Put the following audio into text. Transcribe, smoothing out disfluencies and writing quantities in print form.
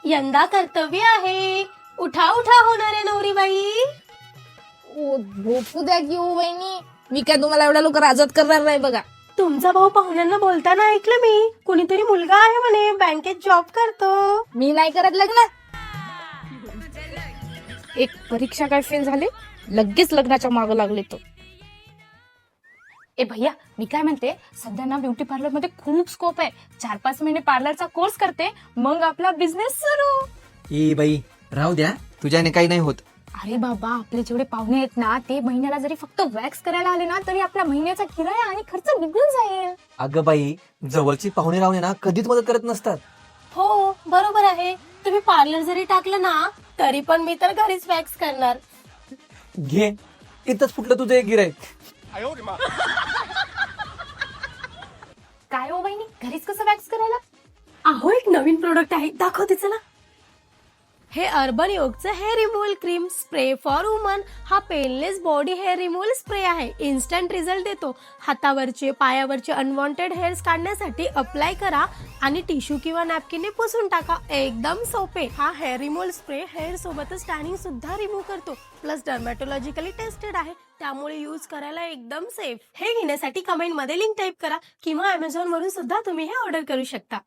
यंदा कर्तव्य आहे. उठा उठा होणाऱ्या नवरीबाई. झोपू द्या की हो वहिनी, मी काय तुम्हाला एवढ्या लवकर आजाद करणार नाही बघा. तुमचा भाऊ पाहुण्यांना बोलताना ऐकलं मी, कुणीतरी मुलगा आहे म्हणे बँकेत जॉब करतो. मी नाही करत लग्न. एक परीक्षा काय फेल झाले, लगेच लग्नाच्या मागं लागले तो. ए भैया, मी काय म्हणते, सध्या ना ब्युटी पार्लर मध्ये खूप स्कोप आहे. 4-5 महिने पार्लरचा कोर्स करते, मग आपला बिझनेस सुरू. ए बाई राहू द्या, तुझ्याने काही नाही होत. अरे बाबा, आपले जेवढे पाहुणे आहेत ना, ते महिन्याला जरी फक्त वॅक्स करायला आले ना, तरी आपल्या महिन्याचा किराया आणि खर्च निघून जाईल. अगं बाई, जवळची पाहुणे रावणे ना कधीच मदत करत नसतात. हो बरोबर आहे. तुम्ही पार्लर जरी टाकलं ना, तरी पण मी तर घरीच वॅक्स करणार. घे, इथंच फुटलं तुझं एक गिराईक. काय हो बहिणी, घरीच कसं वॅक्स करायला? अहो, एक नवीन प्रोडक्ट आहे, दाखवते चला. हे अर्बन योगचं hair removal cream spray for woman. हा painless body hair removal spray आहे. इन्स्टंट रिझल्ट देतो. हातावरचे पायावरचे अनवॉन्टेड हेअर्स काढण्यासाठी अप्लाय करा आणि टिश्यू किंवा नॅपकिनने पुसून टाका. एकदम सोपे. हा हेअर रिमूव्हल स्प्रे हेअर सोबतच टॅनिंग सुद्धा रिमूव्ह करतो. प्लस डर्मॅटोलॉजिकली टेस्टेड आहे, त्यामुळे यूज करायला एकदम सेफ. हे घेण्यासाठी कमेंट मध्ये लिंक टाईप करा किंवा अमेझॉन वरून सुद्धा तुम्ही हे ऑर्डर करू शकता.